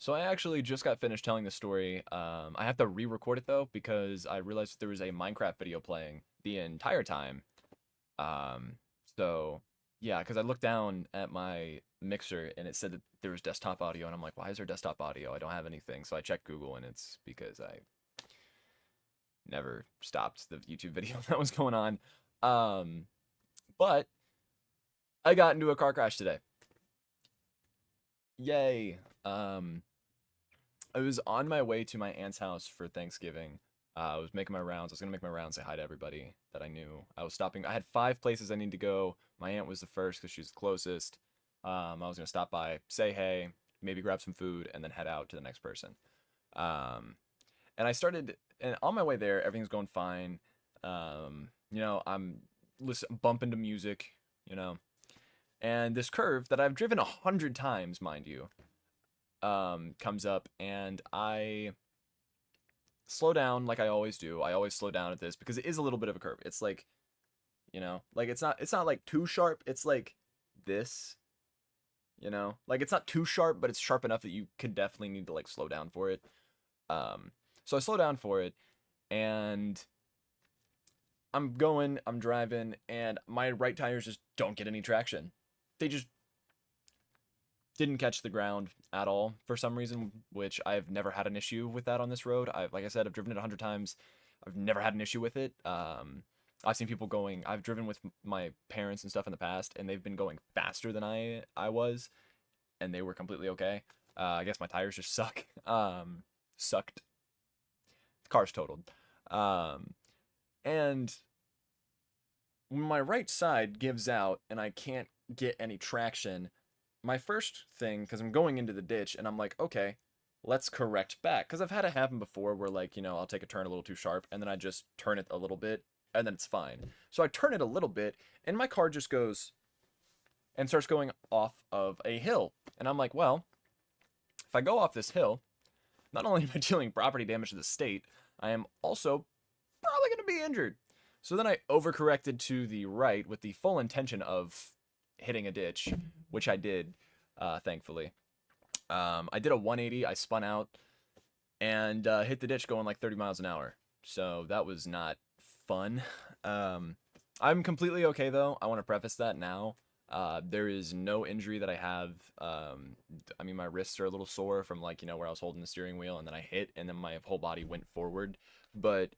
So I actually just got finished telling the story. I have to re-record it though because I realized there was a Minecraft video playing the entire time. Um, so yeah, because I looked down at my mixer and it said that there was desktop audio, and I'm like, why is there desktop audio? I don't have anything. So I checked Google, and it's because I never stopped the YouTube video that was going on. Um, but I got into a car crash today. Yay! I was on my way to my aunt's house for Thanksgiving. I was making my rounds. I was gonna make my rounds, say hi to everybody that I knew. I was stopping. I had 5 places I need to go. My aunt was the first because she's the closest. I was gonna stop by, say hey, maybe grab some food, and then head out to the next person. Um, and I started, and on my way there, everything's going fine. I'm bumping to music, you know, and this curve that I've driven 100 times, mind you, comes up, and I slow down like I always do. I always slow down at this because it is a little bit of a curve. It's like, like it's not like too sharp. It's like this, Like it's not too sharp, but it's sharp enough that you could definitely need to like slow down for it. Um so I slow down for it, and I'm driving, and my right tires just don't get any traction. They just didn't catch the ground at all for some reason, which I've never had an issue with that on this road. Like I said, I've driven it 100 times. I've never had an issue with it. I've seen people going. I've driven with my parents and stuff in the past, and they've been going faster than I was, and they were completely okay. I guess my tires just suck. Sucked. The car's totaled. Um, and when my right side gives out and I can't get any traction, my first thing, because I'm going into the ditch, and I'm like, okay, let's correct back. Because I've had it happen before where, like, I'll take a turn a little too sharp, and then I just turn it a little bit, and then it's fine. So I turn it a little bit, and my car just goes and starts going off of a hill. And I'm like, well, if I go off this hill, not only am I dealing property damage to the state, I am also probably going to be injured. So then I overcorrected to the right with the full intention of hitting a ditch, which I did, thankfully. I did a 180. I spun out and hit the ditch going like 30 miles an hour. So that was not fun. Um, I'm completely okay though. I want to preface that now. There is no injury that I have. I mean, my wrists are a little sore from like, where I was holding the steering wheel and then I hit and then my whole body went forward. But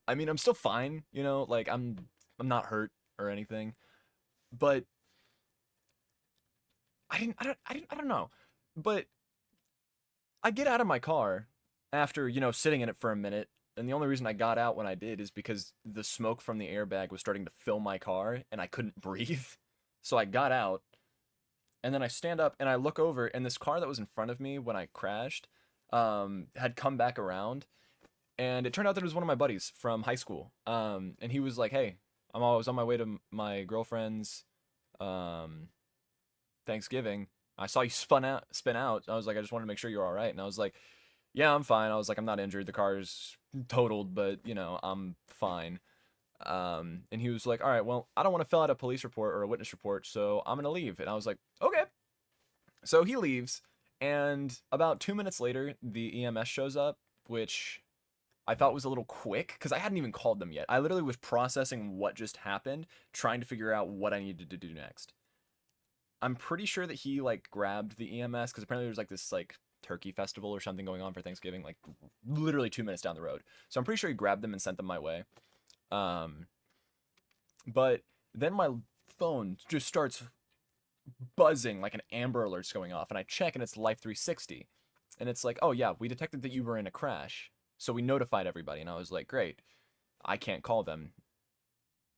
I mean, I'm still fine, like I'm not hurt or anything. But I don't know. But I get out of my car after, sitting in it for a minute. And the only reason I got out when I did is because the smoke from the airbag was starting to fill my car and I couldn't breathe. So I got out, and then I stand up and I look over, and this car that was in front of me when I crashed had come back around. And it turned out that it was one of my buddies from high school. And he was like, hey, I was on my way to my girlfriend's um, Thanksgiving. I saw you spin out. I was like, I just wanted to make sure you're all right. And I was like, yeah, I'm fine. I was like, I'm not injured. The car's totaled, but I'm fine. And he was like, all right, well, I don't want to fill out a police report or a witness report, so I'm gonna leave. And I was like, okay. So he leaves, and about 2 minutes later, the EMS shows up, which I thought was a little quick because I hadn't even called them yet. I literally was processing what just happened, trying to figure out what I needed to do next. I'm pretty sure that he like grabbed the EMS because apparently there's like this like turkey festival or something going on for Thanksgiving, like literally 2 minutes down the road. So I'm pretty sure he grabbed them and sent them my way. Um, but then my phone just starts buzzing like an Amber Alert's going off, and I check and it's Life 360, and it's like, oh yeah, we detected that you were in a crash, so we notified everybody. And I was like, great, I can't call them.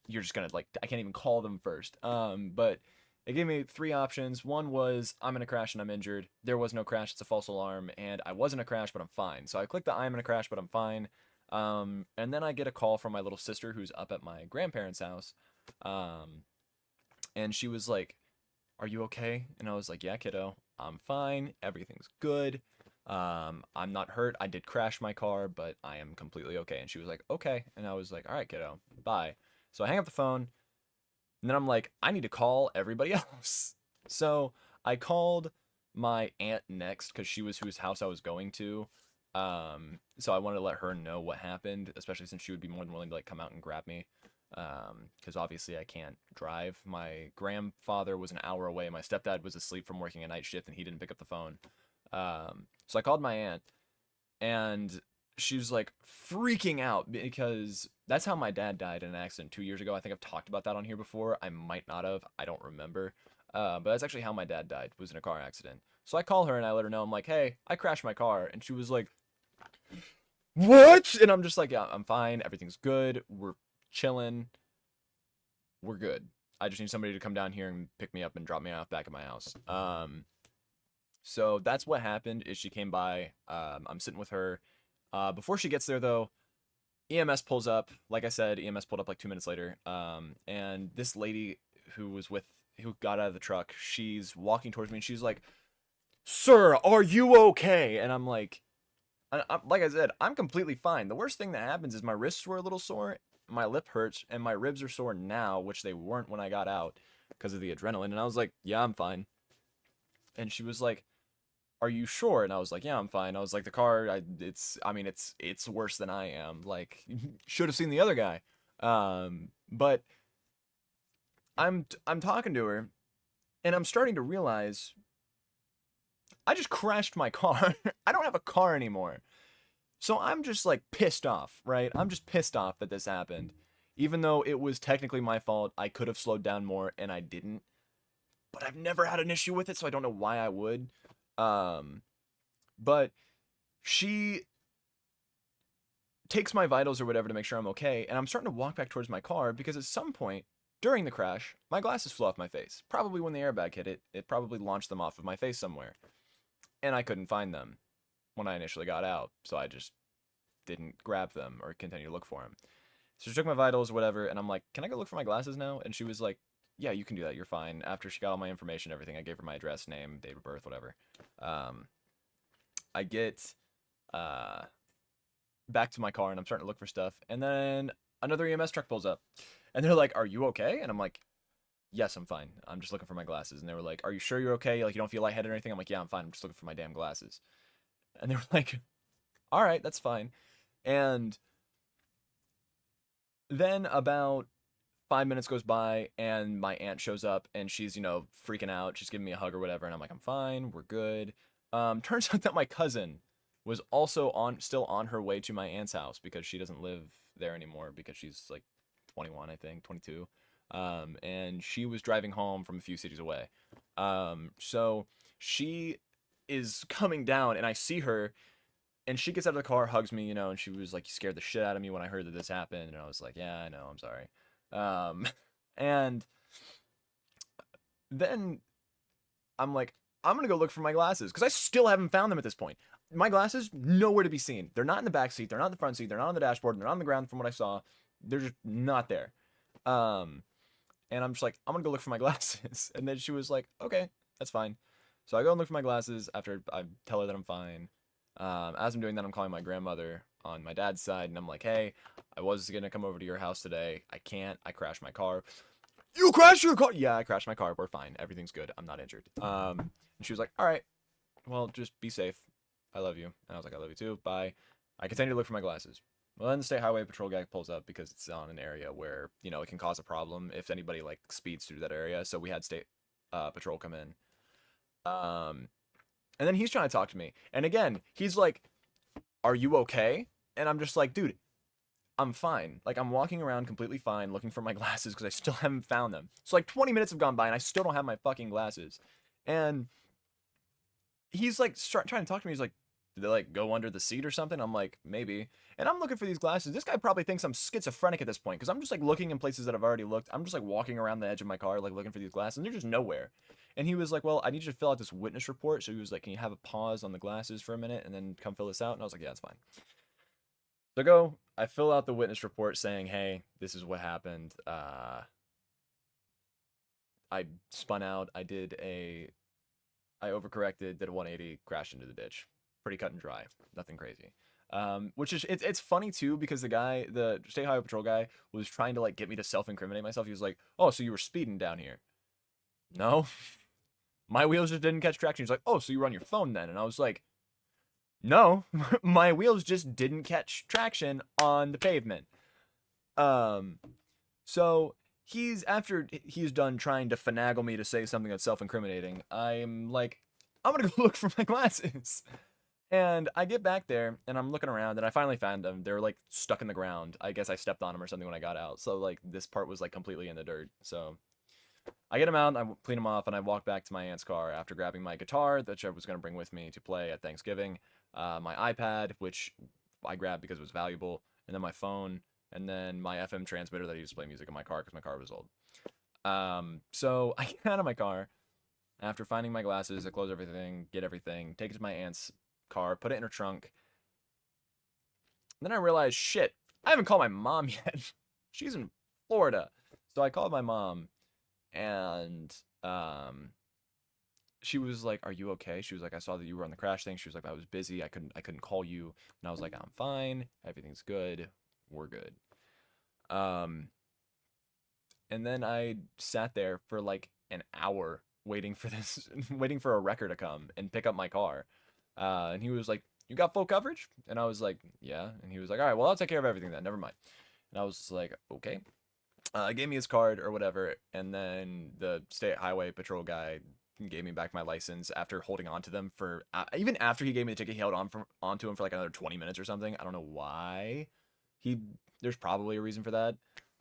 You're just gonna like, I can't even call them first. But it gave me three options. One was I'm in a crash and I'm injured. There was no crash. It's a false alarm, and I was in a crash, but I'm fine. So I clicked the I'm in a crash, but I'm fine. And then I get a call from my little sister who's up at my grandparents' house. Um, and she was like, are you okay? And I was like, yeah, kiddo, I'm fine. Everything's good. I'm not hurt. I did crash my car, but I am completely okay. And she was like, okay. And I was like, all right, kiddo, bye. So I hang up the phone, and then I'm like, I need to call everybody else. So I called my aunt next because she was whose house I was going to. So I wanted to let her know what happened, especially since she would be more than willing to like come out and grab me. Because obviously I can't drive. My grandfather was an hour away. My stepdad was asleep from working a night shift and he didn't pick up the phone. So I called my aunt and she was like freaking out because that's how my dad died in an accident 2 years ago. I think I've talked about that on here before. I might not have. I don't remember. But that's actually how my dad died, was in a car accident. So I call her and I let her know, I'm like, hey, I crashed my car. And she was like, what? And I'm just like, yeah, I'm fine. Everything's good. We're chilling. We're good. I just need somebody to come down here and pick me up and drop me off back at my house. So that's what happened is she came by. I'm sitting with her. Before she gets there, though, EMS pulls up. Like I said, EMS pulled up like 2 minutes later. And this lady who got out of the truck, she's walking towards me and she's like, sir, are you okay? And I'm like, like I said, I'm completely fine. The worst thing that happens is my wrists were a little sore, my lip hurts, and my ribs are sore now, which they weren't when I got out because of the adrenaline. And I was like, yeah, I'm fine. And she was like, are you sure? And I was like, yeah, I'm fine. I was like, the car, it's worse than I am. Like, should have seen the other guy. But I'm talking to her, and I'm starting to realize I just crashed my car. I don't have a car anymore. So I'm just like pissed off, right? I'm just pissed off that this happened. Even though it was technically my fault, I could have slowed down more and I didn't. But I've never had an issue with it, so I don't know why I would. Um, but she takes my vitals or whatever to make sure I'm okay, and I'm starting to walk back towards my car because at some point during the crash, my glasses flew off my face. Probably when the airbag hit it, it probably launched them off of my face somewhere. And I couldn't find them when I initially got out, so I just didn't grab them or continue to look for them. So she took my vitals, whatever, and I'm like, can I go look for my glasses now? And she was like, yeah, you can do that. You're fine. After she got all my information, everything, I gave her my address, name, date of birth, whatever. I get uh, back to my car and I'm starting to look for stuff, and then another EMS truck pulls up, and they're like, "Are you okay?" And I'm like, "Yes, I'm fine. I'm just looking for my glasses." And they were like, "Are you sure you're okay? Like you don't feel lightheaded or anything?" I'm like, "Yeah, I'm fine. I'm just looking for my damn glasses." And they were like, "All right, that's fine." And then about 5 minutes goes by and my aunt shows up and she's, freaking out. She's giving me a hug or whatever. And I'm like, I'm fine. We're good. Turns out that my cousin was also still on her way to my aunt's house because she doesn't live there anymore because she's like 21, I think, 22. And she was driving home from a few cities away. So she is coming down and I see her and she gets out of the car, hugs me, and she was like, "You scared the shit out of me when I heard that this happened." And I was like, "Yeah, I know, I'm sorry." And then I'm like, I'm gonna go look for my glasses because I still haven't found them at this point. My glasses nowhere to be seen. They're not in the back seat. They're not in the front seat. They're not on the dashboard. They're not on the ground from what I saw. They're just not there. Um, and I'm just like, I'm gonna go look for my glasses. And then she was like, okay, that's fine. So I go and look for my glasses after I tell her that I'm fine. As I'm doing that, I'm calling my grandmother on my dad's side, and I'm like, hey, I was gonna come over to your house today. I can't. I crashed my car. You crashed your car? Yeah, I crashed my car. We're fine. Everything's good. I'm not injured. And she was like, all right, well, just be safe. I love you. And I was like, I love you too. Bye. I continue to look for my glasses. Well, then the state highway patrol guy pulls up because it's on an area where, it can cause a problem if anybody like speeds through that area. So we had state patrol come in. And then he's trying to talk to me. And again, he's like, are you okay? And I'm just like, dude, I'm fine. Like, I'm walking around completely fine looking for my glasses because I still haven't found them. So, like, 20 minutes have gone by and I still don't have my fucking glasses. And he's like, trying to talk to me. He's like, did they, like, go under the seat or something? I'm like, maybe. And I'm looking for these glasses. This guy probably thinks I'm schizophrenic at this point because I'm just, like, looking in places that I've already looked. I'm just, like, walking around the edge of my car, like, looking for these glasses. And they're just nowhere. And he was like, well, I need you to fill out this witness report. So he was like, can you have a pause on the glasses for a minute and then come fill this out? And I was like, yeah, it's fine. So I fill out the witness report saying, hey, this is what happened. I spun out. I overcorrected, did a 180, crashed into the ditch. Pretty cut and dry. Nothing crazy. Which is, it's funny too, because the state highway patrol guy was trying to like get me to self-incriminate myself. He was like, oh, so you were speeding down here? No. My wheels just didn't catch traction. He's like, oh, so you were on your phone then? And I was like, no, my wheels just didn't catch traction on the pavement. Um, so after he's done trying to finagle me to say something that's self-incriminating, I'm like, I'm gonna go look for my glasses. And I get back there and I'm looking around and I finally found them. They're like stuck in the ground. I guess I stepped on them or something when I got out. So like this part was like completely in the dirt. So I get them out, I clean them off, and I walk back to my aunt's car after grabbing my guitar that I was going to bring with me to play at Thanksgiving, my iPad, which I grabbed because it was valuable, and then my phone, and then my FM transmitter that I used to play music in my car because my car was old. So I get out of my car after finding my glasses, I close everything, get everything, take it to my aunt's car, put it in her trunk. And then I realized, shit, I haven't called my mom yet. She's in Florida. So I called my mom and she was like, "Are you okay?" She was like, "I saw that you were on the crash thing." She was like, "I was busy. I couldn't call you." And I was like, "I'm fine. Everything's good. We're good." Um and then I sat there for like an hour waiting for this waiting for a wrecker to come and pick up my car. And he was like, "You got full coverage?" And I was like, "Yeah." And he was like, "All right, well, I'll take care of everything then. Never mind." And I was just like, "Okay." Gave me his card or whatever, and then the state highway patrol guy gave me back my license after holding on to them for even after he gave me the ticket. He held onto him for like another 20 minutes or something. I don't know why. He There's probably a reason for that.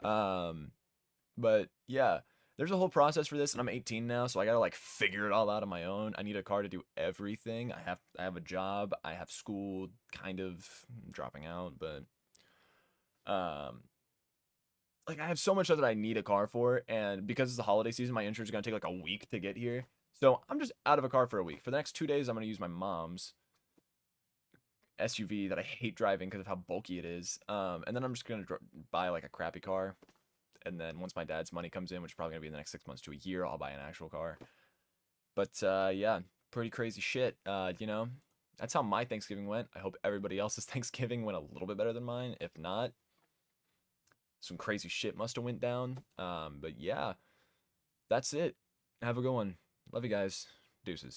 Um, but yeah, there's a whole process for this, and I'm 18 now, so I gotta like figure it all out on my own. I need a car to do everything. I have a job. I have school, kind of dropping out, but um like I have so much stuff that I need a car for, and because it's the holiday season, my insurance is gonna take like a week to get here. So I'm just out of a car for a week. For the next 2 days, I'm gonna use my mom's SUV that I hate driving because of how bulky it is. And then I'm just gonna buy like a crappy car, and then once my dad's money comes in, which is probably gonna be in the next 6 months to a year, I'll buy an actual car. But yeah, pretty crazy shit. That's how my Thanksgiving went. I hope everybody else's Thanksgiving went a little bit better than mine. If not, some crazy shit must have went down. But yeah, that's it. Have a good one. Love you guys. Deuces.